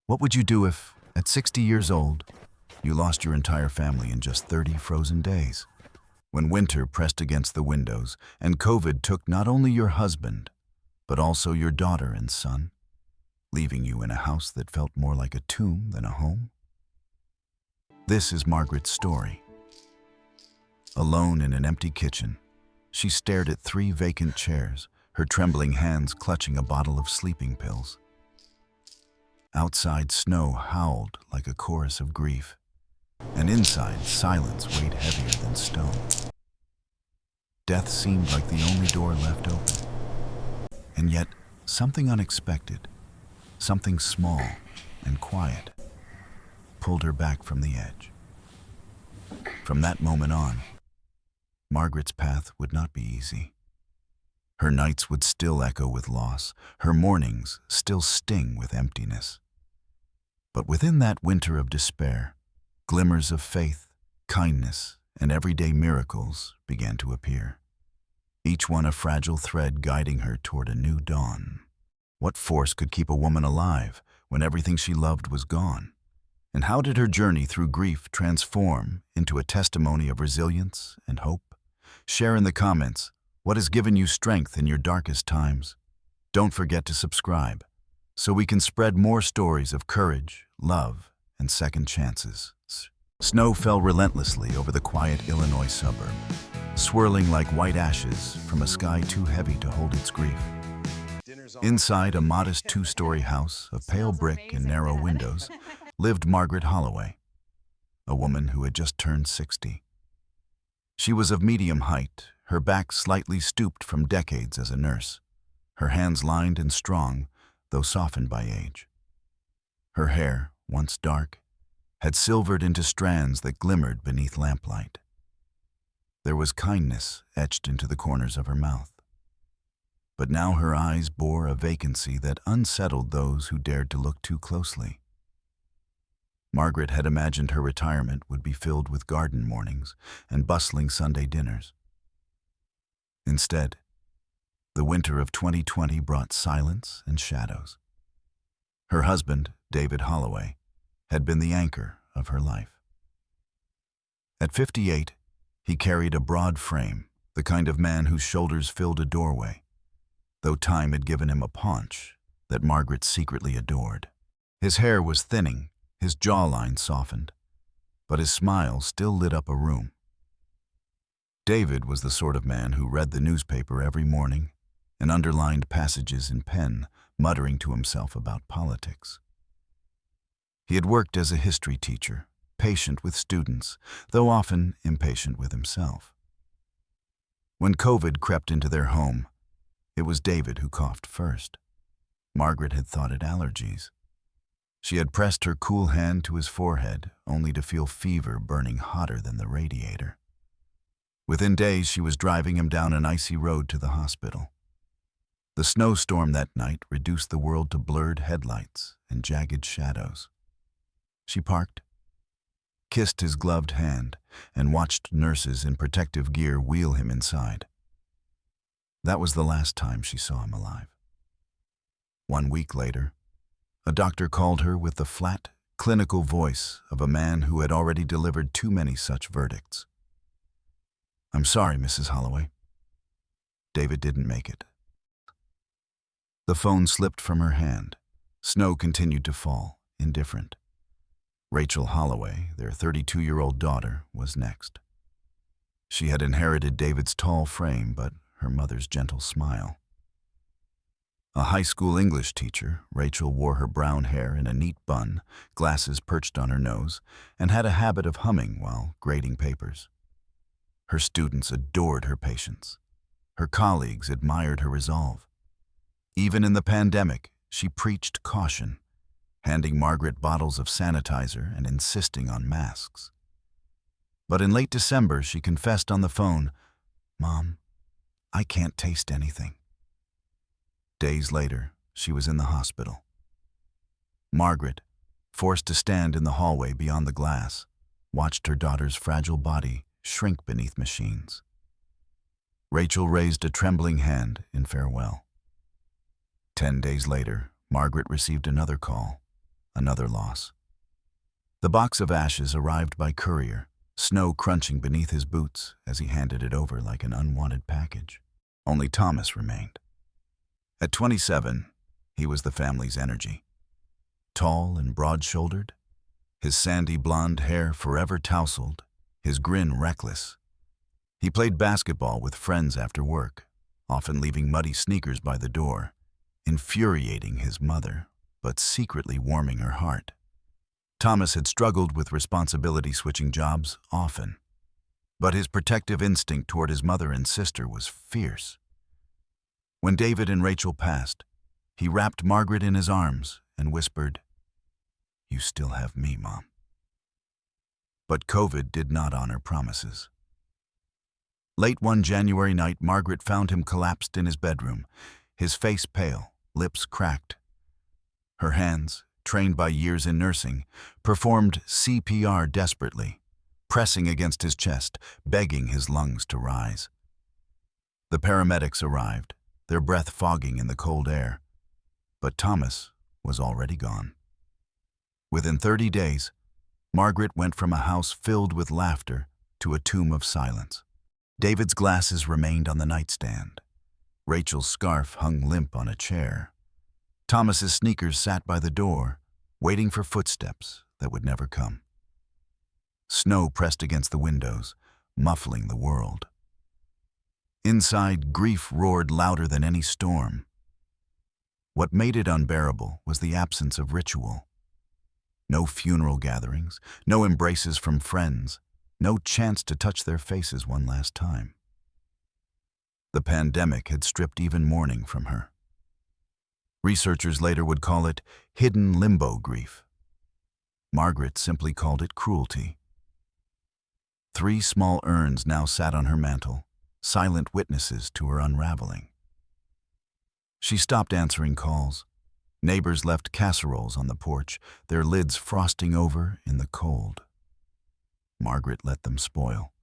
What would you do if, at 60 years old, you lost your entire family in just 30 frozen days? When winter pressed against the windows and COVID took not only your husband, but also your daughter and son, leaving you in a house that felt more like a tomb than a home? This is Margaret's story. Alone in an empty kitchen, she stared at 3 vacant chairs, her trembling hands clutching a bottle of sleeping pills. Outside, snow howled like a chorus of grief, and inside, silence weighed heavier than stone. Death seemed like the only door left open. And yet, something unexpected, something small and quiet, pulled her back from the edge. From that moment on, Margaret's path would not be easy. Her nights would still echo with loss, her mornings still sting with emptiness. But within that winter of despair, glimmers of faith, kindness, and everyday miracles began to appear, each one a fragile thread guiding her toward a new dawn. What force could keep a woman alive when everything she loved was gone? And how did her journey through grief transform into a testimony of resilience and hope? Share in the comments what has given you strength in your darkest times. Don't forget to subscribe so we can spread more stories of courage, love, and second chances. Snow fell relentlessly over the quiet Illinois suburb, swirling like white ashes from a sky too heavy to hold its grief. Inside a modest 2-story house of pale brick and narrow windows lived Margaret Holloway, a woman who had just turned 60. She was of medium height, her back slightly stooped from decades as a nurse, her hands lined and strong, though softened by age. Her hair, once dark, had silvered into strands that glimmered beneath lamplight. There was kindness etched into the corners of her mouth. But now her eyes bore a vacancy that unsettled those who dared to look too closely. Margaret had imagined her retirement would be filled with garden mornings and bustling Sunday dinners. Instead, the winter of 2020 brought silence and shadows. Her husband, David Holloway, had been the anchor of her life. At 58, he carried a broad frame, the kind of man whose shoulders filled a doorway, though time had given him a paunch that Margaret secretly adored. His hair was thinning, his jawline softened, but his smile still lit up a room. David was the sort of man who read the newspaper every morning and underlined passages in pen, muttering to himself about politics. He had worked as a history teacher, patient with students, though often impatient with himself. When COVID crept into their home, it was David who coughed first. Margaret had thought it allergies. She had pressed her cool hand to his forehead, only to feel fever burning hotter than the radiator. Within days, she was driving him down an icy road to the hospital. The snowstorm that night reduced the world to blurred headlights and jagged shadows. She parked, kissed his gloved hand, and watched nurses in protective gear wheel him inside. That was the last time she saw him alive. 1 week later, a doctor called her with the flat, clinical voice of a man who had already delivered too many such verdicts. "I'm sorry, Mrs. Holloway. David didn't make it." The phone slipped from her hand. Snow continued to fall, indifferent. Rachel Holloway, their 32-year-old daughter, was next. She had inherited David's tall frame, but her mother's gentle smile. A high school English teacher, Rachel wore her brown hair in a neat bun, glasses perched on her nose, and had a habit of humming while grading papers. Her students adored her patience. Her colleagues admired her resolve. Even in the pandemic, she preached caution, handing Margaret bottles of sanitizer and insisting on masks. But in late December, she confessed on the phone, "Mom, I can't taste anything." Days later, she was in the hospital. Margaret, forced to stand in the hallway beyond the glass, watched her daughter's fragile body shrink beneath machines. Rachel raised a trembling hand in farewell. 10 days later, Margaret received another call. another loss. The box of ashes arrived by courier, snow crunching beneath his boots as he handed it over like an unwanted package. Only Thomas remained. At 27, he was the family's energy. Tall and broad-shouldered, his sandy blonde hair forever tousled, his grin reckless. He played basketball with friends after work, often leaving muddy sneakers by the door, infuriating his mother, but secretly warming her heart. Thomas had struggled with responsibility switching jobs often, but his protective instinct toward his mother and sister was fierce. When David and Rachel passed, he wrapped Margaret in his arms and whispered, "You still have me, Mom." But COVID did not honor promises. Late one January night, Margaret found him collapsed in his bedroom, his face pale, lips cracked. Her hands, trained by years in nursing, performed CPR desperately, pressing against his chest, begging his lungs to rise. The paramedics arrived, their breath fogging in the cold air. But Thomas was already gone. Within 30 days, Margaret went from a house filled with laughter to a tomb of silence. David's glasses remained on the nightstand. Rachel's scarf hung limp on a chair. Thomas's sneakers sat by the door, waiting for footsteps that would never come. Snow pressed against the windows, muffling the world. Inside, grief roared louder than any storm. What made it unbearable was the absence of ritual. No funeral gatherings, no embraces from friends, no chance to touch their faces one last time. The pandemic had stripped even mourning from her. Researchers later would call it hidden limbo grief. Margaret simply called it cruelty. 3 small urns now sat on her mantel, silent witnesses to her unraveling. She stopped answering calls. Neighbors left casseroles on the porch, their lids frosting over in the cold. Margaret let them spoil.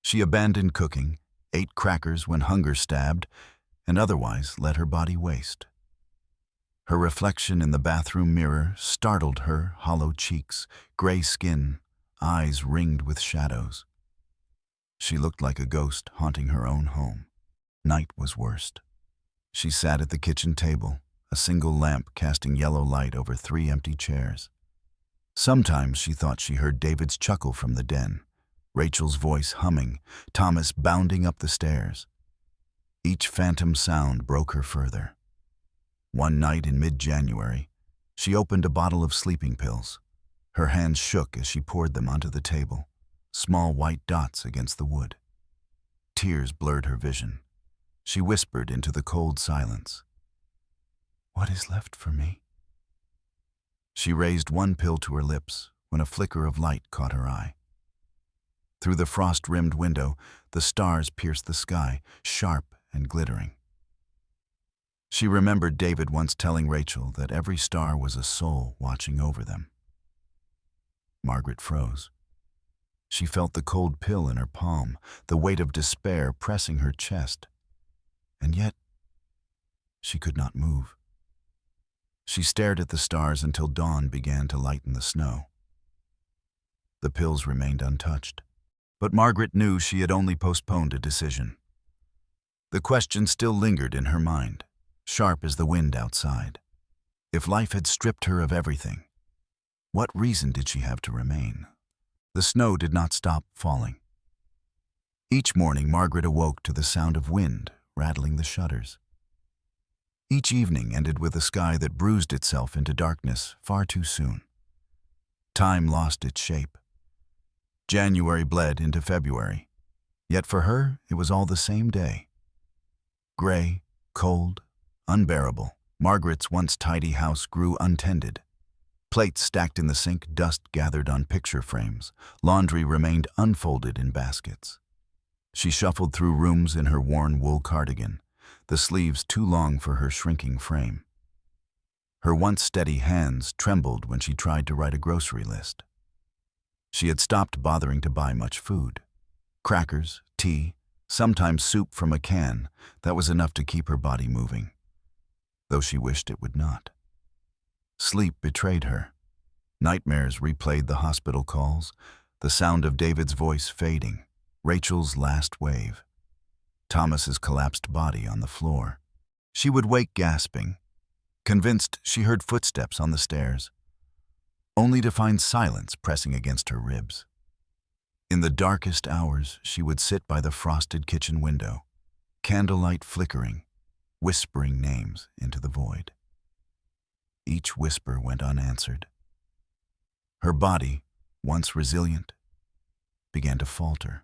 She abandoned cooking, ate crackers when hunger stabbed, and otherwise let her body waste. Her reflection in the bathroom mirror startled her hollow cheeks, gray skin, eyes ringed with shadows. She looked like a ghost haunting her own home. Night was worst. She sat at the kitchen table, a single lamp casting yellow light over 3 empty chairs. Sometimes she thought she heard David's chuckle from the den, Rachel's voice humming, Thomas bounding up the stairs. Each phantom sound broke her further. One night in mid-January, she opened a bottle of sleeping pills. Her hands shook as she poured them onto the table, small white dots against the wood. Tears blurred her vision. She whispered into the cold silence, "What is left for me?" She raised one pill to her lips when a flicker of light caught her eye. Through the frost-rimmed window, the stars pierced the sky, sharp and glittering. She remembered David once telling Rachel that every star was a soul watching over them. Margaret froze. She felt the cold pill in her palm, the weight of despair pressing her chest. And yet, she could not move. She stared at the stars until dawn began to lighten the snow. The pills remained untouched, but Margaret knew she had only postponed a decision. The question still lingered in her mind, sharp as the wind outside. If life had stripped her of everything, what reason did she have to remain? The snow did not stop falling. Each morning, Margaret awoke to the sound of wind rattling the shutters. Each evening ended with a sky that bruised itself into darkness far too soon. Time lost its shape. January bled into February, yet for her it was all the same day. Gray, cold, unbearable, Margaret's once tidy house grew untended. Plates stacked in the sink, dust gathered on picture frames, laundry remained unfolded in baskets. She shuffled through rooms in her worn wool cardigan, the sleeves too long for her shrinking frame. Her once steady hands trembled when she tried to write a grocery list. She had stopped bothering to buy much food. Crackers, tea, sometimes soup from a can, that was enough to keep her body moving, though she wished it would not. Sleep betrayed her. Nightmares replayed the hospital calls, the sound of David's voice fading, Rachel's last wave, Thomas's collapsed body on the floor. She would wake gasping, convinced she heard footsteps on the stairs, only to find silence pressing against her ribs. In the darkest hours, she would sit by the frosted kitchen window, candlelight flickering, whispering names into the void. Each whisper went unanswered. Her body, once resilient, began to falter.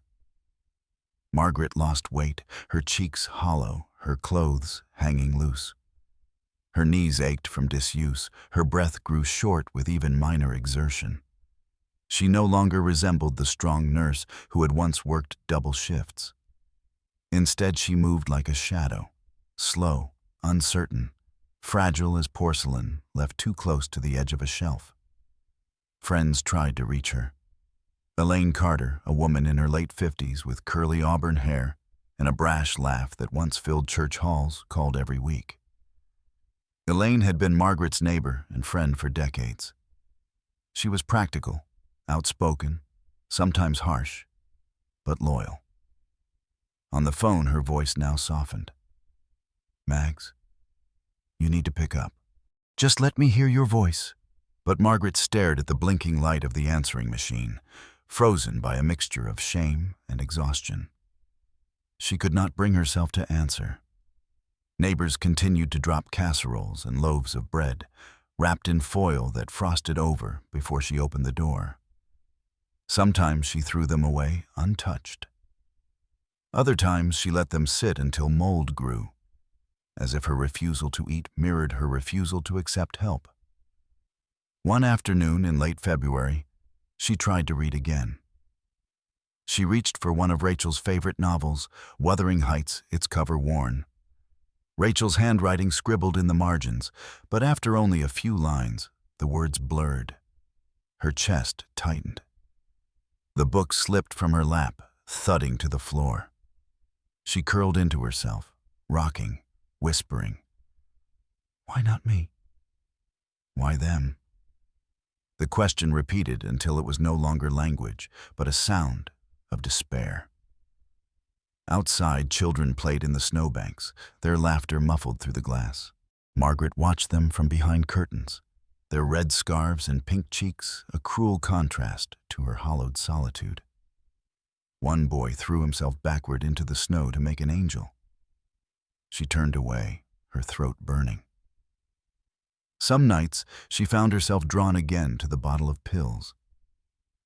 Margaret lost weight, her cheeks hollow, her clothes hanging loose. Her knees ached from disuse, her breath grew short with even minor exertion. She no longer resembled the strong nurse who had once worked double shifts. Instead, she moved like a shadow, slow, uncertain, fragile as porcelain left too close to the edge of a shelf. Friends tried to reach her. Elaine Carter, a woman in her late 50s with curly auburn hair and a brash laugh that once filled church halls, called every week. Elaine had been Margaret's neighbor and friend for decades. She was practical, outspoken, sometimes harsh, but loyal. On the phone, her voice now softened. "Mags, you need to pick up. Just let me hear your voice." But Margaret stared at the blinking light of the answering machine, frozen by a mixture of shame and exhaustion. She could not bring herself to answer. Neighbors continued to drop casseroles and loaves of bread, wrapped in foil that frosted over before she opened the door. Sometimes she threw them away untouched. Other times she let them sit until mold grew, as if her refusal to eat mirrored her refusal to accept help. One afternoon in late February, she tried to read again. She reached for one of Rachel's favorite novels, Wuthering Heights, its cover worn. Rachel's handwriting scribbled in the margins, but after only a few lines, the words blurred. Her chest tightened. The book slipped from her lap, thudding to the floor. She curled into herself, rocking, whispering, "Why not me? Why them?" The question repeated until it was no longer language, but a sound of despair. Outside, children played in the snowbanks, their laughter muffled through the glass. Margaret watched them from behind curtains, their red scarves and pink cheeks a cruel contrast to her hollowed solitude. One boy threw himself backward into the snow to make an angel. She turned away, her throat burning. Some nights, she found herself drawn again to the bottle of pills.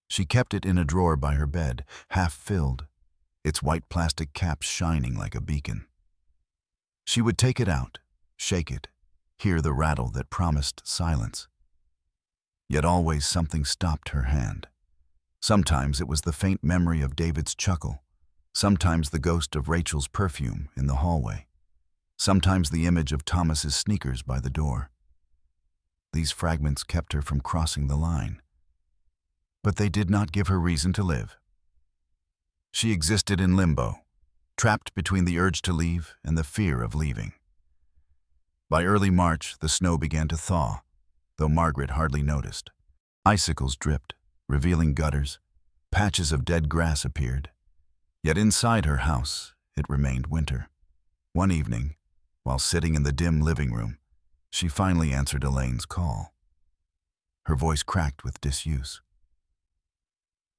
She kept it in a drawer by her bed, half filled, its white plastic cap shining like a beacon. She would take it out, shake it, hear the rattle that promised silence. Yet always something stopped her hand. Sometimes it was the faint memory of David's chuckle, sometimes the ghost of Rachel's perfume in the hallway, sometimes the image of Thomas's sneakers by the door. These fragments kept her from crossing the line, but they did not give her reason to live. She existed in limbo, trapped between the urge to leave and the fear of leaving. By early March, the snow began to thaw, though Margaret hardly noticed. Icicles dripped, revealing gutters. Patches of dead grass appeared. Yet inside her house, it remained winter. One evening, while sitting in the dim living room, she finally answered Elaine's call. Her voice cracked with disuse.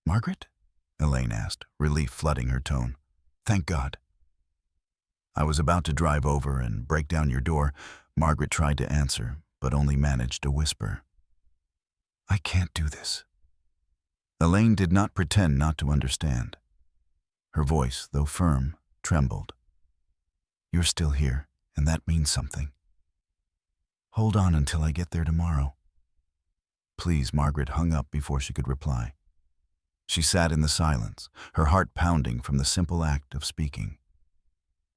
"Margaret?" Elaine asked, relief flooding her tone. "Thank God." "I was about to drive over and break down your door," Margaret tried to answer, but only managed to whisper. "I can't do this." Elaine did not pretend not to understand. Her voice, though firm, trembled. "You're still here, and that means something. Hold on until I get there tomorrow." "Please," Margaret hung up before she could reply. She sat in the silence, her heart pounding from the simple act of speaking.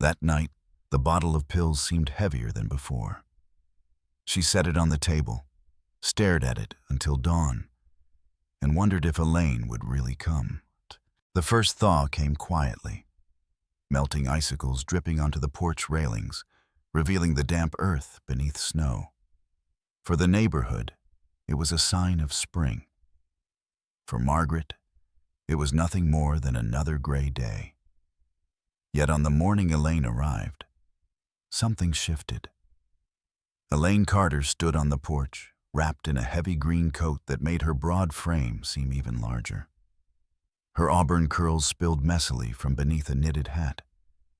That night, the bottle of pills seemed heavier than before. She set it on the table, stared at it until dawn, and wondered if Elaine would really come. The first thaw came quietly, melting icicles dripping onto the porch railings, revealing the damp earth beneath snow. For the neighborhood, it was a sign of spring. For Margaret, it was nothing more than another gray day. Yet on the morning Elaine arrived, something shifted. Elaine Carter stood on the porch, wrapped in a heavy green coat that made her broad frame seem even larger. Her auburn curls spilled messily from beneath a knitted hat,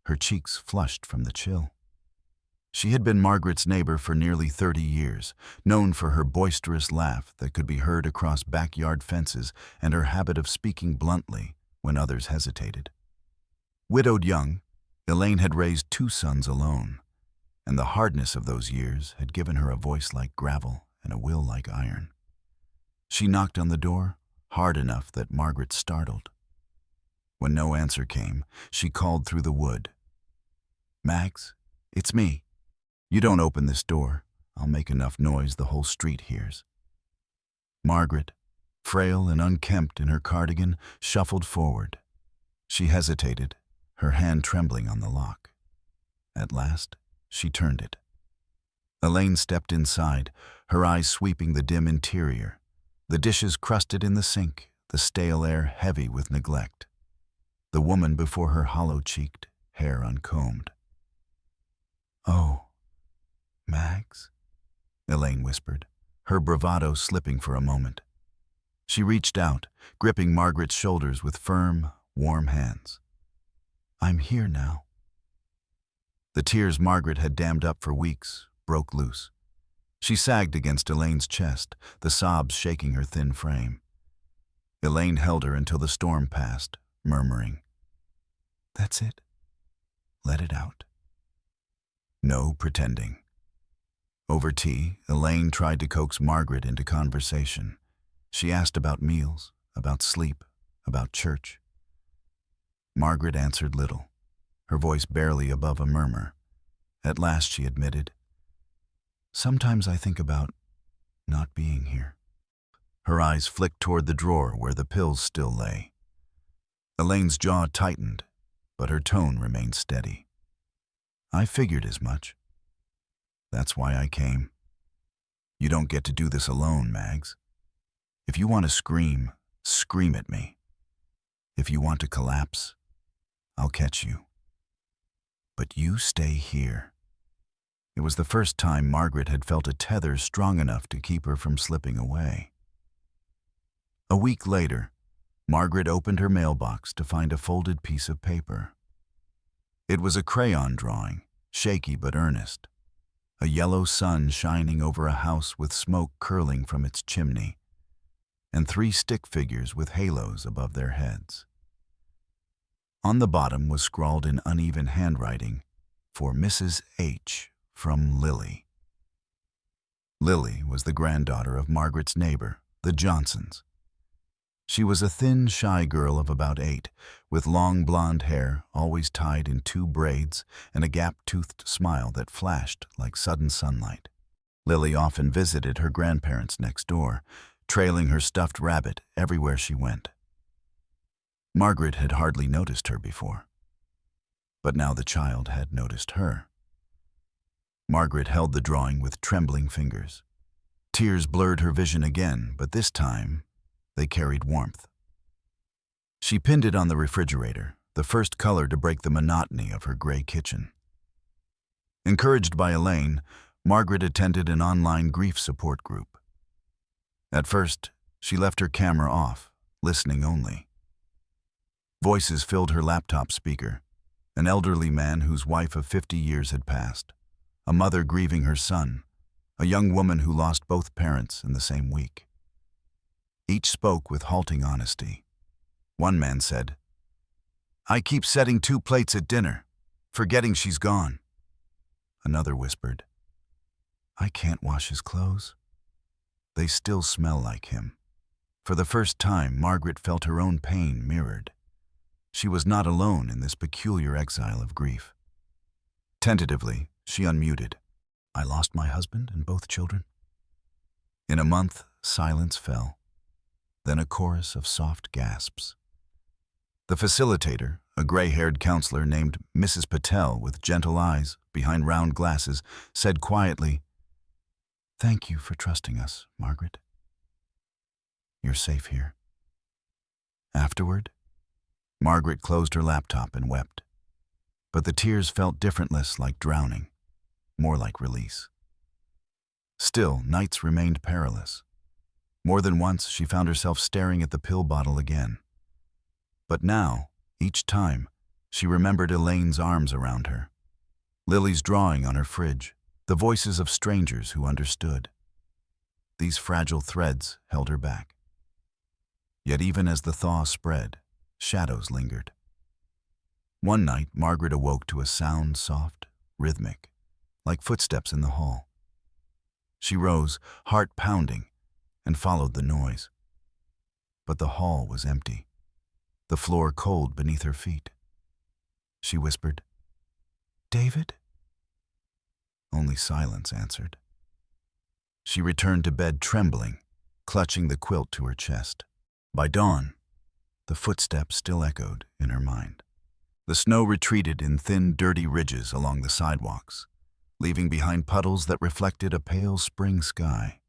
her cheeks flushed from the chill. She had been Margaret's neighbor for nearly 30 years, known for her boisterous laugh that could be heard across backyard fences and her habit of speaking bluntly when others hesitated. Widowed young, Elaine had raised 2 sons alone, and the hardness of those years had given her a voice like gravel and a will like iron. She knocked on the door, hard enough that Margaret startled. When no answer came, she called through the wood. "Mags, it's me. You don't open this door. I'll make enough noise the whole street hears." Margaret, frail and unkempt in her cardigan, shuffled forward. She hesitated, her hand trembling on the lock. At last, she turned it. Elaine stepped inside, her eyes sweeping the dim interior, the dishes crusted in the sink, the stale air heavy with neglect. The woman before her hollow-cheeked, hair uncombed. "Oh, Mags?" Elaine whispered, her bravado slipping for a moment. She reached out, gripping Margaret's shoulders with firm, warm hands. "I'm here now." The tears Margaret had dammed up for weeks broke loose. She sagged against Elaine's chest, the sobs shaking her thin frame. Elaine held her until the storm passed, murmuring, "That's it. Let it out." No pretending. Over tea, Elaine tried to coax Margaret into conversation. She asked about meals, about sleep, about church. Margaret answered little, her voice barely above a murmur. At last she admitted, "Sometimes I think about not being here." Her eyes flicked toward the drawer where the pills still lay. Elaine's jaw tightened, but her tone remained steady. "I figured as much. That's why I came. You don't get to do this alone, Mags. If you want to scream, scream at me. If you want to collapse, I'll catch you. But you stay here." It was the first time Margaret had felt a tether strong enough to keep her from slipping away. A week later, Margaret opened her mailbox to find a folded piece of paper. It was a crayon drawing, shaky but earnest. A yellow sun shining over a house with smoke curling from its chimney, and 3 stick figures with halos above their heads. On the bottom was scrawled in uneven handwriting, "For Mrs. H. from Lily." Lily was the granddaughter of Margaret's neighbor, the Johnsons. She was a thin, shy girl of about 8, with long blonde hair always tied in 2 braids and a gap-toothed smile that flashed like sudden sunlight. Lily often visited her grandparents next door, trailing her stuffed rabbit everywhere she went. Margaret had hardly noticed her before, but now the child had noticed her. Margaret held the drawing with trembling fingers. Tears blurred her vision again, but this time they carried warmth. She pinned it on the refrigerator, the first color to break the monotony of her gray kitchen. Encouraged by Elaine, Margaret attended an online grief support group. At first, she left her camera off, listening only. Voices filled her laptop speaker, an elderly man whose wife of 50 years had passed, a mother grieving her son, a young woman who lost both parents in the same week. Each spoke with halting honesty. One man said, "I keep setting 2 plates at dinner, forgetting she's gone." Another whispered, "I can't wash his clothes. They still smell like him." For the first time, Margaret felt her own pain mirrored. She was not alone in this peculiar exile of grief. Tentatively, she unmuted. "I lost my husband and both children." In a month, silence fell. Then a chorus of soft gasps. The facilitator, a gray-haired counselor named Mrs. Patel with gentle eyes behind round glasses, said quietly, Thank you for trusting us, Margaret. You're safe here. Afterward, Margaret closed her laptop and wept. But the tears felt differentless, like drowning, more like release. Still, nights remained perilous. More than once, she found herself staring at the pill bottle again. But now, each time, she remembered Elaine's arms around her, Lily's drawing on her fridge, the voices of strangers who understood. These fragile threads held her back. Yet even as the thaw spread, shadows lingered. One night, Margaret awoke to a sound soft, rhythmic, like footsteps in the hall. She rose, heart pounding, and followed the noise. But the hall was empty, the floor cold beneath her feet. She whispered, "David?" Only silence answered. She returned to bed trembling, clutching the quilt to her chest. By dawn, the footsteps still echoed in her mind. The snow retreated in thin, dirty ridges along the sidewalks, leaving behind puddles that reflected a pale spring sky.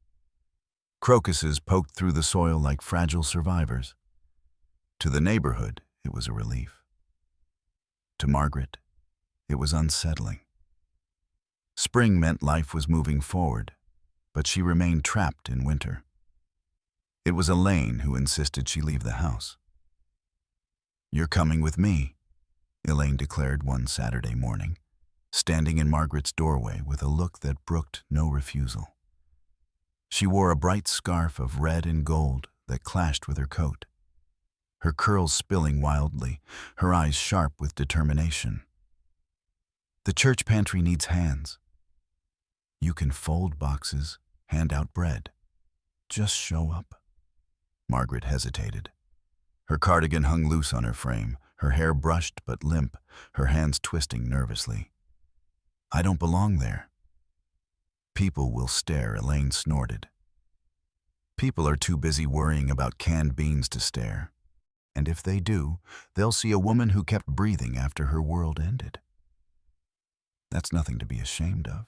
Crocuses poked through the soil like fragile survivors. To the neighborhood, it was a relief. To Margaret, it was unsettling. Spring meant life was moving forward, but she remained trapped in winter. It was Elaine who insisted she leave the house. "You're coming with me," Elaine declared one Saturday morning, standing in Margaret's doorway with a look that brooked no refusal. She wore a bright scarf of red and gold that clashed with her coat, her curls spilling wildly, her eyes sharp with determination. "The church pantry needs hands. You can fold boxes, hand out bread. Just show up." Margaret hesitated. Her cardigan hung loose on her frame, her hair brushed but limp, her hands twisting nervously. "I don't belong there." "People will stare," Elaine snorted. "People are too busy worrying about canned beans to stare. And if they do, they'll see a woman who kept breathing after her world ended. That's nothing to be ashamed of."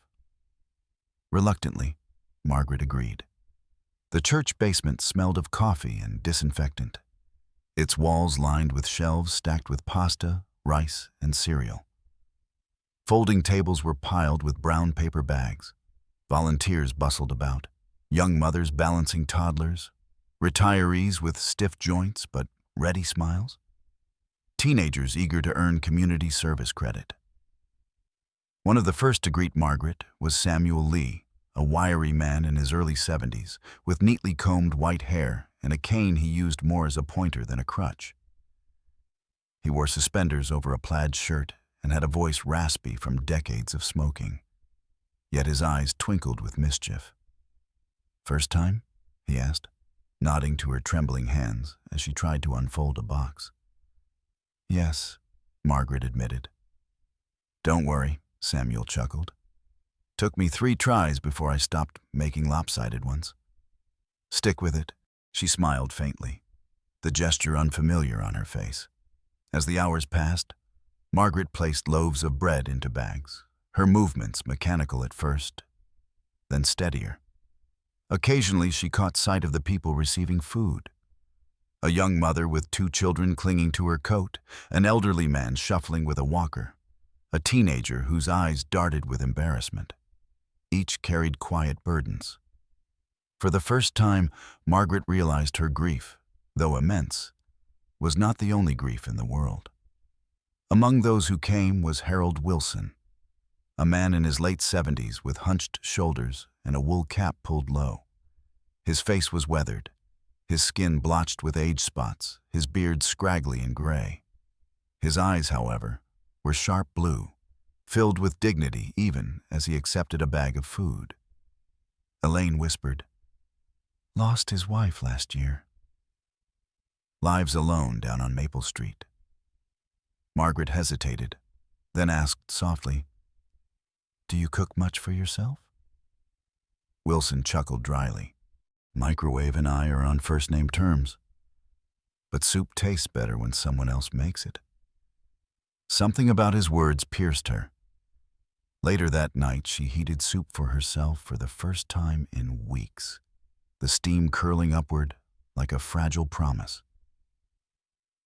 Reluctantly, Margaret agreed. The church basement smelled of coffee and disinfectant, its walls lined with shelves stacked with pasta, rice, and cereal. Folding tables were piled with brown paper bags. Volunteers bustled about, young mothers balancing toddlers, retirees with stiff joints but ready smiles, teenagers eager to earn community service credit. One of the first to greet Margaret was Samuel Lee, a wiry man in his early 70s, with neatly combed white hair and a cane he used more as a pointer than a crutch. He wore suspenders over a plaid shirt and had a voice raspy from decades of smoking. Yet his eyes twinkled with mischief. "First time?" he asked, nodding to her trembling hands as she tried to unfold a box. "Yes," Margaret admitted. "Don't worry," Samuel chuckled. "Took me 3 tries before I stopped making lopsided ones." "Stick with it," she smiled faintly, the gesture unfamiliar on her face. As the hours passed, Margaret placed loaves of bread into bags, her movements mechanical at first, then steadier. Occasionally she caught sight of the people receiving food. A young mother with 2 children clinging to her coat, an elderly man shuffling with a walker, a teenager whose eyes darted with embarrassment. Each carried quiet burdens. For the first time, Margaret realized her grief, though immense, was not the only grief in the world. Among those who came was Harold Wilson, a man in his late 70s with hunched shoulders and a wool cap pulled low. His face was weathered, his skin blotched with age spots, his beard scraggly and gray. His eyes, however, were sharp blue, filled with dignity even as he accepted a bag of food. Elaine whispered, "Lost his wife last year." "Lives alone down on Maple Street." Margaret hesitated, then asked softly, "Do you cook much for yourself?" Wilson chuckled dryly. "Microwave and I are on first-name terms. But soup tastes better when someone else makes it." Something about his words pierced her. Later that night, she heated soup for herself for the first time in weeks, the steam curling upward like a fragile promise.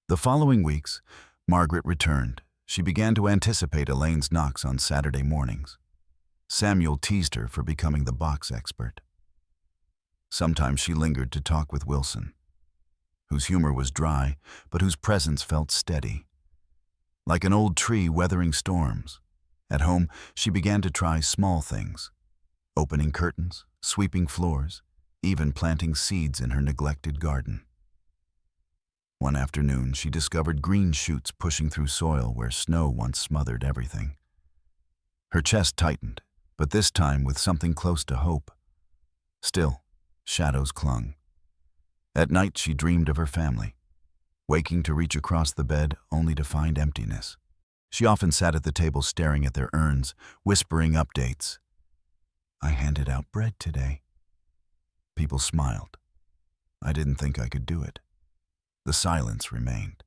The following weeks, Margaret returned. She began to anticipate Elaine's knocks on Saturday mornings. Samuel teased her for becoming the box expert. Sometimes she lingered to talk with Wilson, whose humor was dry, but whose presence felt steady. Like an old tree weathering storms, at home she began to try small things, opening curtains, sweeping floors, even planting seeds in her neglected garden. One afternoon, she discovered green shoots pushing through soil where snow once smothered everything. Her chest tightened, but this time with something close to hope. Still, shadows clung. At night, she dreamed of her family, waking to reach across the bed only to find emptiness. She often sat at the table staring at their urns, whispering updates. "I handed out bread today." People smiled. "I didn't think I could do it." The silence remained.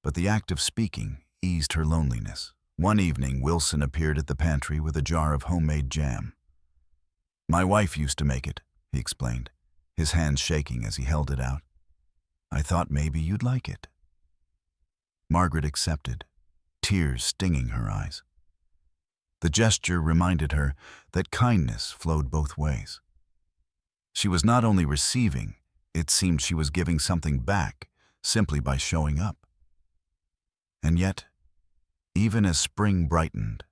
But the act of speaking eased her loneliness. One evening, Wilson appeared at the pantry with a jar of homemade jam. "My wife used to make it," he explained, his hands shaking as he held it out. "I thought maybe you'd like it." Margaret accepted, tears stinging her eyes. The gesture reminded her that kindness flowed both ways. She was not only receiving, it seemed she was giving something back simply by showing up. And yet, even as spring brightened,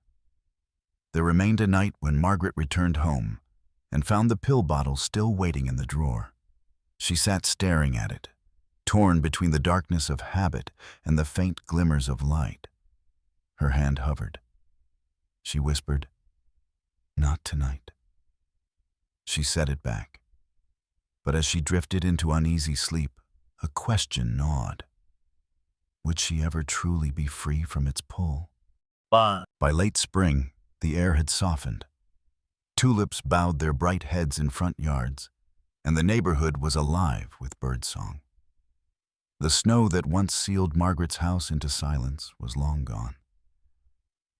there remained a night when Margaret returned home and found the pill bottle still waiting in the drawer. She sat staring at it, torn between the darkness of habit and the faint glimmers of light. Her hand hovered. She whispered, "Not tonight." She set it back. But as she drifted into uneasy sleep, a question gnawed. Would she ever truly be free from its pull? By late spring, the air had softened. Tulips bowed their bright heads in front yards, and the neighborhood was alive with birdsong. The snow that once sealed Margaret's house into silence was long gone.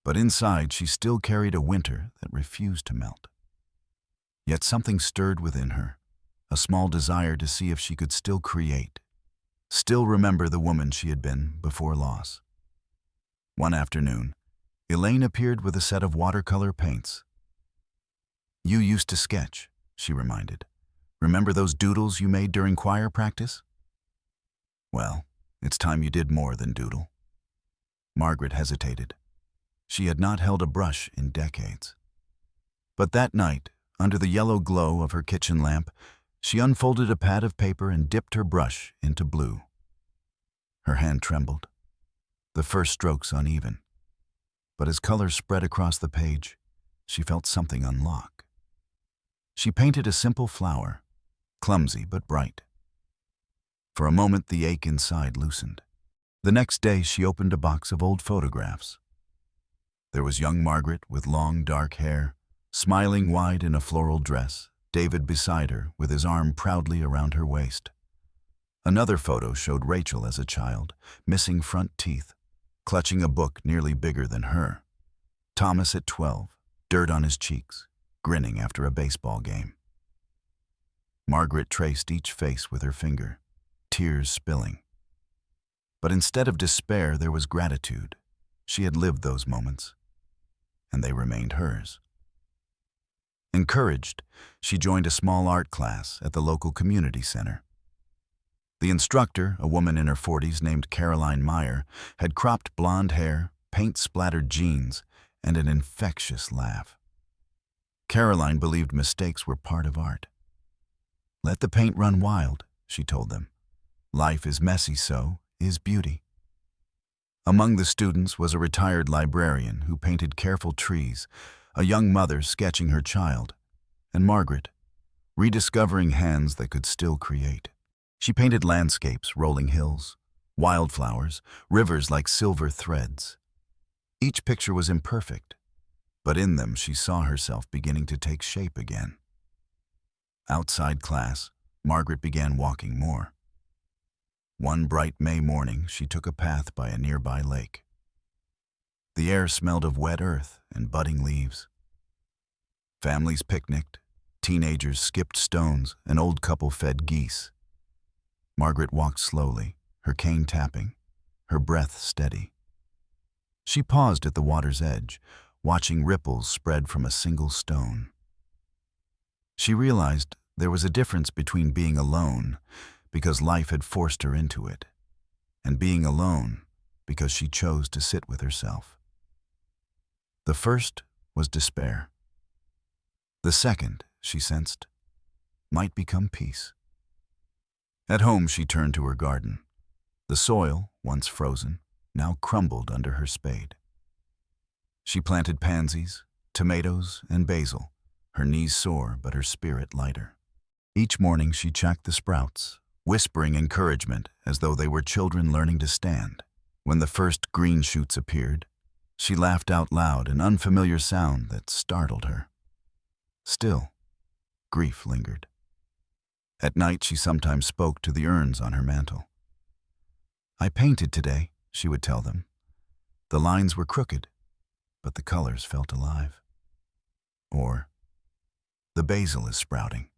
But inside, she still carried a winter that refused to melt. Yet something stirred within her, a small desire to see if she could still create, still remember the woman she had been before loss. One afternoon, Elaine appeared with a set of watercolor paints. "You used to sketch," she reminded. "Remember those doodles you made during choir practice?" "Well, it's time you did more than doodle." Margaret hesitated. She had not held a brush in decades. But that night, under the yellow glow of her kitchen lamp, she unfolded a pad of paper and dipped her brush into blue. Her hand trembled, the first strokes uneven. But as color spread across the page, she felt something unlock. She painted a simple flower, clumsy but bright. For a moment, the ache inside loosened. The next day, she opened a box of old photographs. There was young Margaret with long, dark hair, smiling wide in a floral dress, David beside her with his arm proudly around her waist. Another photo showed Rachel as a child, missing front teeth, clutching a book nearly bigger than her. Thomas at 12, dirt on his cheeks, grinning after a baseball game. Margaret traced each face with her finger, tears spilling. But instead of despair, there was gratitude. She had lived those moments, and they remained hers. Encouraged, she joined a small art class at the local community center. The instructor, a woman in her 40s named Caroline Meyer, had cropped blonde hair, paint-splattered jeans, and an infectious laugh. Caroline believed mistakes were part of art. "Let the paint run wild," she told them. "Life is messy, so is beauty." Among the students was a retired librarian who painted careful trees, a young mother sketching her child, and Margaret, rediscovering hands that could still create. She painted landscapes, rolling hills, wildflowers, rivers like silver threads. Each picture was imperfect, but in them she saw herself beginning to take shape again. Outside class, Margaret began walking more. One bright May morning, she took a path by a nearby lake. The air smelled of wet earth and budding leaves. Families picnicked, teenagers skipped stones, an old couple fed geese. Margaret walked slowly, her cane tapping, her breath steady. She paused at the water's edge, watching ripples spread from a single stone. She realized there was a difference between being alone, because life had forced her into it, and being alone because she chose to sit with herself. The first was despair. The second, she sensed, might become peace. At home, she turned to her garden. The soil, once frozen, now crumbled under her spade. She planted pansies, tomatoes, and basil, her knees sore but her spirit lighter. Each morning she checked the sprouts, whispering encouragement as though they were children learning to stand. When the first green shoots appeared, she laughed out loud, an unfamiliar sound that startled her. Still, grief lingered. At night she sometimes spoke to the urns on her mantel. "I painted today," she would tell them. "The lines were crooked, but the colors felt alive." Or, "The basil is sprouting."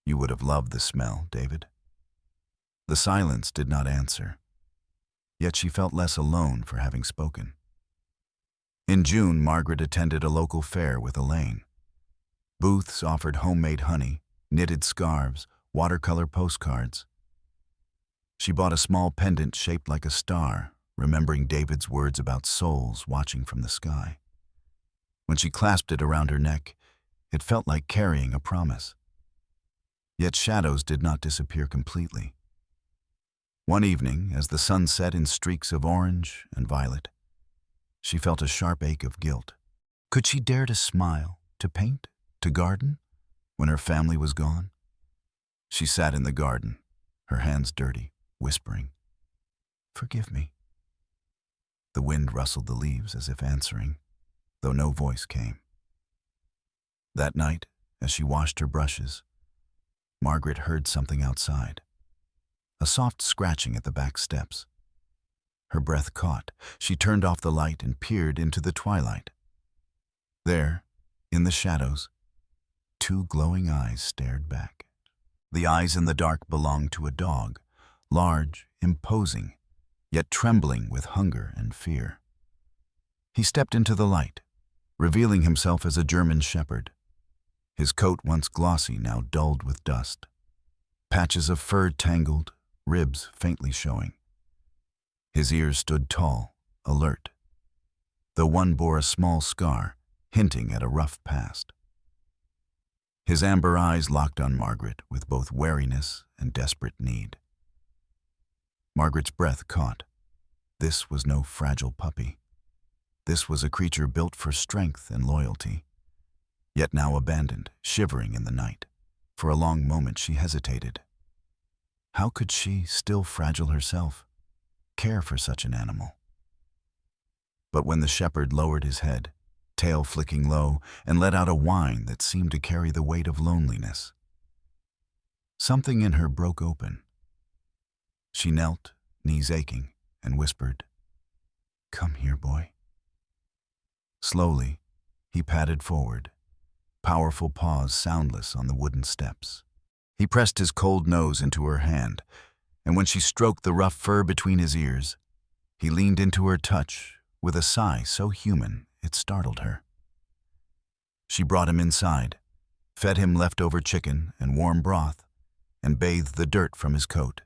You would have loved the smell, David. The silence did not answer, yet she felt less alone for having spoken. In June, Margaret attended a local fair with Elaine. Booths offered homemade honey, knitted scarves, watercolor postcards. She bought a small pendant shaped like a star, remembering David's words about souls watching from the sky. When she clasped it around her neck, it felt like carrying a promise. Yet shadows did not disappear completely. One evening, as the sun set in streaks of orange and violet, she felt a sharp ache of guilt. Could she dare to smile, to paint, to garden, when her family was gone? She sat in the garden, her hands dirty, whispering, "Forgive me." The wind rustled the leaves as if answering, though no voice came. That night, as she washed her brushes, Margaret heard something outside. A soft scratching at the back steps. Her breath caught. She turned off the light and peered into the twilight. There, in the shadows, two glowing eyes stared back. The eyes in the dark belonged to a dog, large, imposing, yet trembling with hunger and fear. He stepped into the light, revealing himself as a German shepherd. His coat, once glossy, now dulled with dust. Patches of fur tangled, ribs faintly showing. His ears stood tall, alert, though one bore a small scar, hinting at a rough past. His amber eyes locked on Margaret with both wariness and desperate need. Margaret's breath caught. This was no fragile puppy. This was a creature built for strength and loyalty, yet now abandoned, shivering in the night. For a long moment she hesitated. How could she, still fragile herself, care for such an animal? But when the shepherd lowered his head, tail flicking low, and let out a whine that seemed to carry the weight of loneliness, something in her broke open. She knelt, knees aching, and whispered, "Come here, boy." Slowly, he padded forward, powerful paws soundless on the wooden steps. He pressed his cold nose into her hand, and when she stroked the rough fur between his ears, he leaned into her touch with a sigh so human it startled her. She brought him inside, fed him leftover chicken and warm broth, and bathed the dirt from his coat.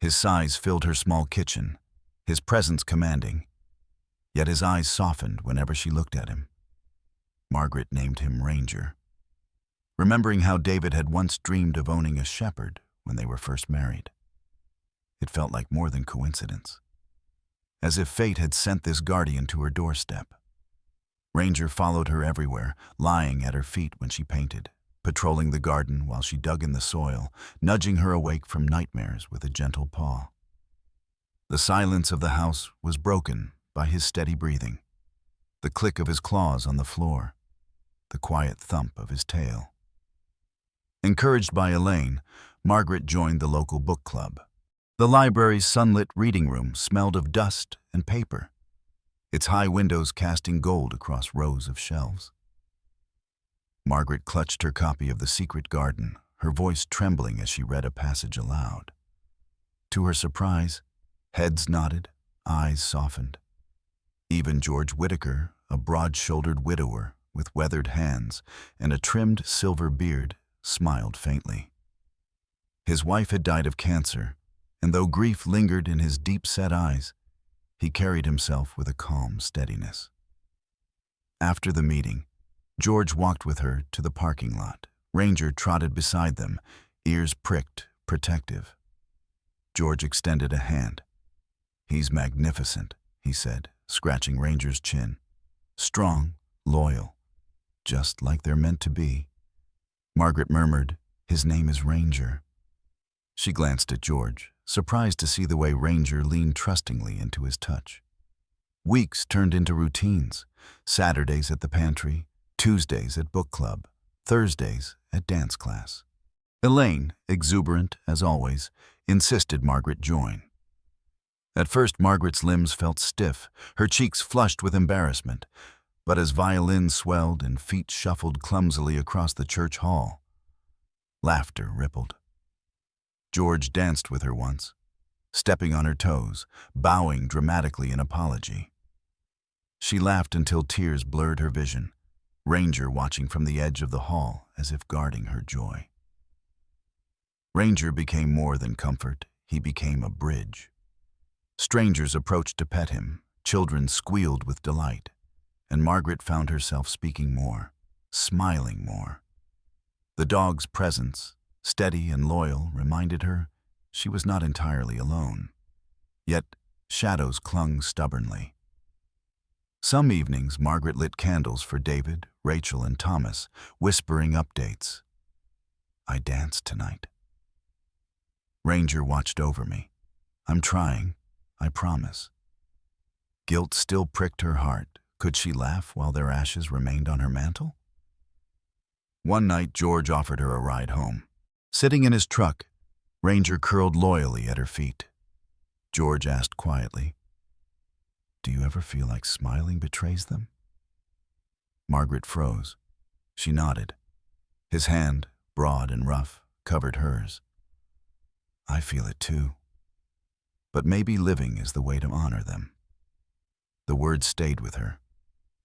His size filled her small kitchen, his presence commanding, yet his eyes softened whenever she looked at him. Margaret named him Ranger, remembering how David had once dreamed of owning a shepherd when they were first married. It felt like more than coincidence, as if fate had sent this guardian to her doorstep. Ranger followed her everywhere, lying at her feet when she painted, patrolling the garden while she dug in the soil, nudging her awake from nightmares with a gentle paw. The silence of the house was broken by his steady breathing, the click of his claws on the floor, the quiet thump of his tail. Encouraged by Elaine, Margaret joined the local book club. The library's sunlit reading room smelled of dust and paper, its high windows casting gold across rows of shelves. Margaret clutched her copy of The Secret Garden, her voice trembling as she read a passage aloud. To her surprise, heads nodded, eyes softened. Even George Whitaker, a broad-shouldered widower with weathered hands and a trimmed silver beard, smiled faintly. His wife had died of cancer, and though grief lingered in his deep-set eyes, he carried himself with a calm steadiness. After the meeting, George walked with her to the parking lot. Ranger trotted beside them, ears pricked, protective. George extended a hand. "He's magnificent," he said, scratching Ranger's chin. "Strong, loyal, just like they're meant to be." Margaret murmured, "His name is Ranger." She glanced at George, surprised to see the way Ranger leaned trustingly into his touch. Weeks turned into routines. Saturdays at the pantry, Tuesdays at book club, Thursdays at dance class. Elaine, exuberant as always, insisted Margaret join. At first, Margaret's limbs felt stiff, her cheeks flushed with embarrassment, but as violins swelled and feet shuffled clumsily across the church hall, laughter rippled. George danced with her once, stepping on her toes, bowing dramatically in apology. She laughed until tears blurred her vision, Ranger watching from the edge of the hall as if guarding her joy. Ranger became more than comfort, he became a bridge. Strangers approached to pet him, children squealed with delight, and Margaret found herself speaking more, smiling more. The dog's presence, steady and loyal, reminded her she was not entirely alone. Yet shadows clung stubbornly. Some evenings, Margaret lit candles for David, Rachel, and Thomas, whispering updates. "I danced tonight." Ranger watched over me. "I'm trying, I promise." Guilt still pricked her heart. Could she laugh while their ashes remained on her mantle? One night, George offered her a ride home. Sitting in his truck, Ranger curled loyally at her feet. George asked quietly, "Do you ever feel like smiling betrays them?" Margaret froze. She nodded. His hand, broad and rough, covered hers. "I feel it too. But maybe living is the way to honor them." The words stayed with her.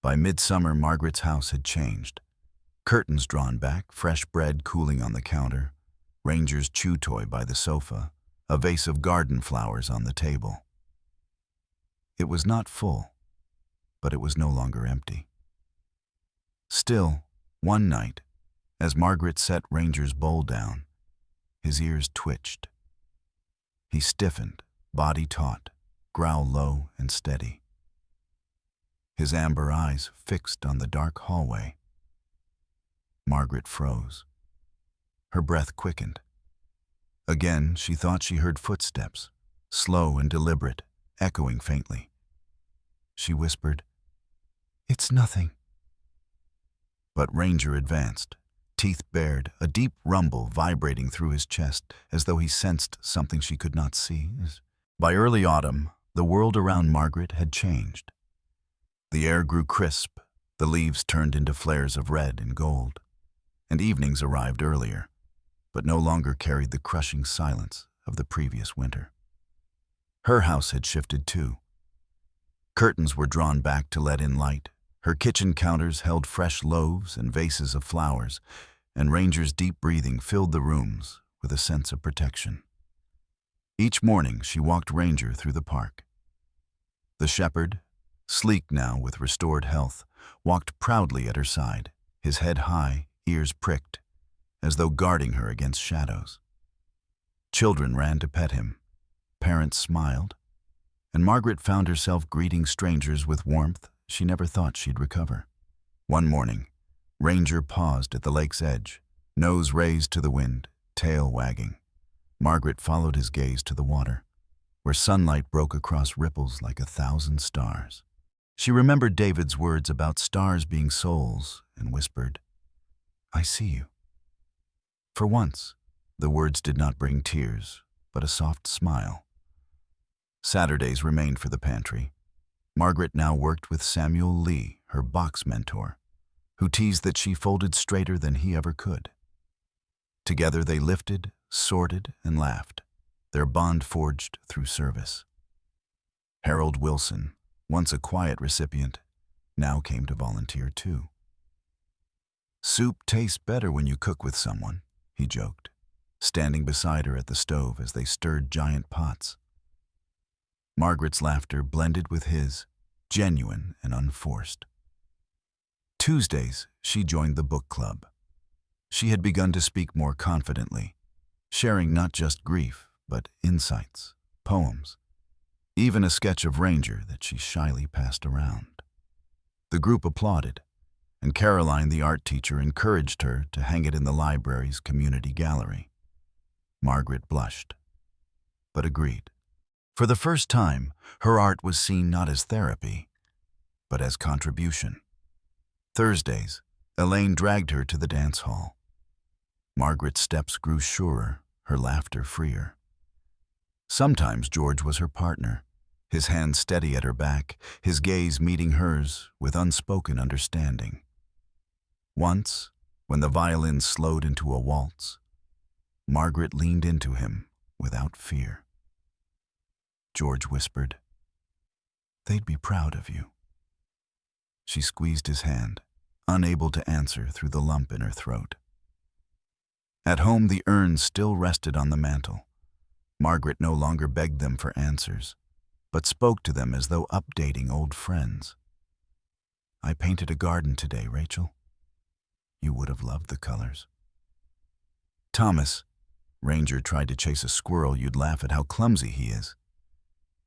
By midsummer, Margaret's house had changed. Curtains drawn back, fresh bread cooling on the counter, Ranger's chew toy by the sofa, a vase of garden flowers on the table. It was not full, but it was no longer empty. Still, one night, as Margaret set Ranger's bowl down, his ears twitched. He stiffened, body taut, growl low and steady. His amber eyes fixed on the dark hallway. Margaret froze. Her breath quickened. Again, she thought she heard footsteps, slow and deliberate, echoing faintly. She whispered, "It's nothing." But Ranger advanced, teeth bared, a deep rumble vibrating through his chest as though he sensed something she could not see. By early autumn, the world around Margaret had changed. The air grew crisp, the leaves turned into flares of red and gold, and evenings arrived earlier, but no longer carried the crushing silence of the previous winter. Her house had shifted too. Curtains were drawn back to let in light, her kitchen counters held fresh loaves and vases of flowers, and Ranger's deep breathing filled the rooms with a sense of protection. Each morning she walked Ranger through the park. The shepherd, sleek now with restored health, walked proudly at her side, his head high, ears pricked, as though guarding her against shadows. Children ran to pet him, parents smiled, and Margaret found herself greeting strangers with warmth she never thought she'd recover. One morning, Ranger paused at the lake's edge, nose raised to the wind, tail wagging. Margaret followed his gaze to the water, where sunlight broke across ripples like 1,000 stars. She remembered David's words about stars being souls and whispered, "I see you." For once, the words did not bring tears, but a soft smile. Saturdays remained for the pantry. Margaret now worked with Samuel Lee, her box mentor, who teased that she folded straighter than he ever could. Together they lifted, sorted, and laughed, their bond forged through service. Harold Wilson, once a quiet recipient, now came to volunteer too. "Soup tastes better when you cook with someone," he joked, standing beside her at the stove as they stirred giant pots. Margaret's laughter blended with his, genuine and unforced. Tuesdays, she joined the book club. She had begun to speak more confidently, sharing not just grief, but insights, poems, even a sketch of Ranger that she shyly passed around. The group applauded, and Caroline, the art teacher, encouraged her to hang it in the library's community gallery. Margaret blushed, but agreed. For the first time, her art was seen not as therapy, but as contribution. Thursdays, Elaine dragged her to the dance hall. Margaret's steps grew surer, her laughter freer. Sometimes George was her partner, his hand steady at her back, his gaze meeting hers with unspoken understanding. Once, when the violin slowed into a waltz, Margaret leaned into him without fear. George whispered, "They'd be proud of you." She squeezed his hand, unable to answer through the lump in her throat. At home, the urns still rested on the mantel. Margaret no longer begged them for answers, but spoke to them as though updating old friends. "I painted a garden today, Rachel. You would have loved the colors." "Thomas," Ranger tried to chase a squirrel, "you'd laugh at how clumsy he is."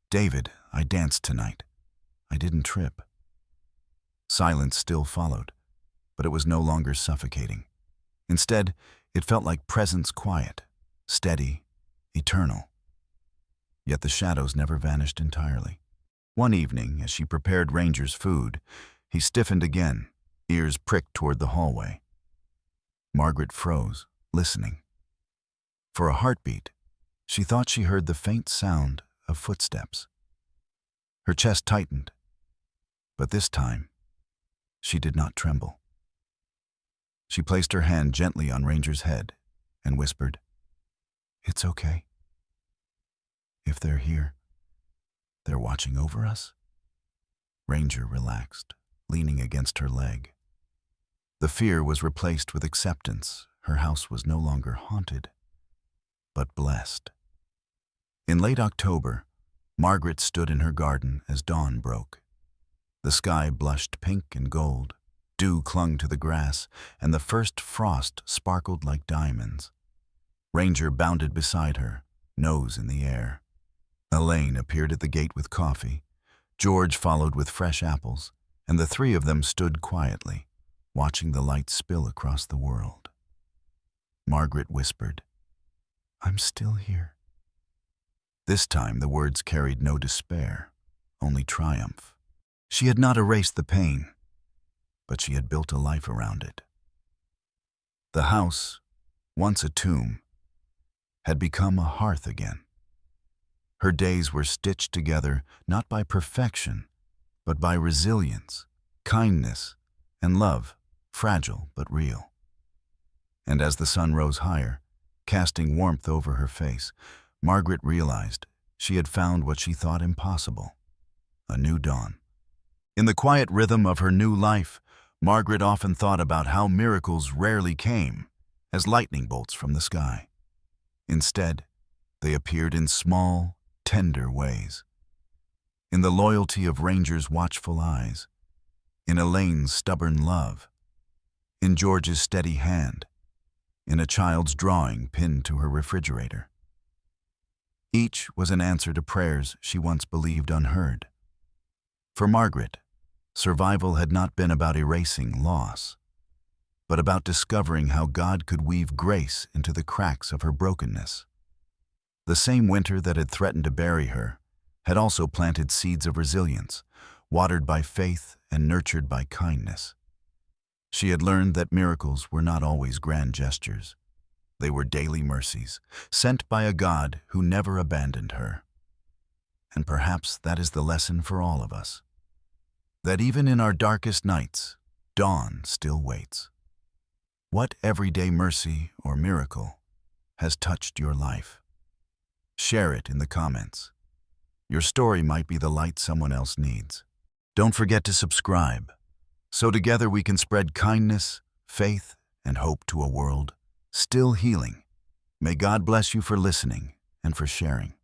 "David, I danced tonight. I didn't trip." Silence still followed, but it was no longer suffocating. Instead, it felt like presence, quiet, steady, eternal. Yet the shadows never vanished entirely. One evening, as she prepared Ranger's food, he stiffened again, ears pricked toward the hallway. Margaret froze, listening. For a heartbeat, she thought she heard the faint sound of footsteps. Her chest tightened, but this time, she did not tremble. She placed her hand gently on Ranger's head and whispered, "It's okay. If they're here, they're watching over us." Ranger relaxed, leaning against her leg. The fear was replaced with acceptance. Her house was no longer haunted, but blessed. In late October, Margaret stood in her garden as dawn broke. The sky blushed pink and gold, dew clung to the grass, and the first frost sparkled like diamonds. Ranger bounded beside her, nose in the air. Elaine appeared at the gate with coffee. George followed with fresh apples, and the three of them stood quietly, watching the light spill across the world. Margaret whispered, "I'm still here." This time the words carried no despair, only triumph. She had not erased the pain, but she had built a life around it. The house, once a tomb, had become a hearth again. Her days were stitched together not by perfection, but by resilience, kindness, and love, fragile but real. And as the sun rose higher, casting warmth over her face, Margaret realized she had found what she thought impossible, a new dawn. In the quiet rhythm of her new life, Margaret often thought about how miracles rarely came as lightning bolts from the sky. Instead, they appeared in small, tender ways. In the loyalty of Ranger's watchful eyes, in Elaine's stubborn love, in George's steady hand, in a child's drawing pinned to her refrigerator. Each was an answer to prayers she once believed unheard. For Margaret, survival had not been about erasing loss, but about discovering how God could weave grace into the cracks of her brokenness. The same winter that had threatened to bury her had also planted seeds of resilience, watered by faith and nurtured by kindness. She had learned that miracles were not always grand gestures. They were daily mercies, sent by a God who never abandoned her. And perhaps that is the lesson for all of us. that even in our darkest nights, dawn still waits. What everyday mercy or miracle has touched your life? Share it in the comments. Your story might be the light someone else needs. Don't forget to subscribe, so together we can spread kindness, faith, and hope to a world still healing. May God bless you for listening and for sharing.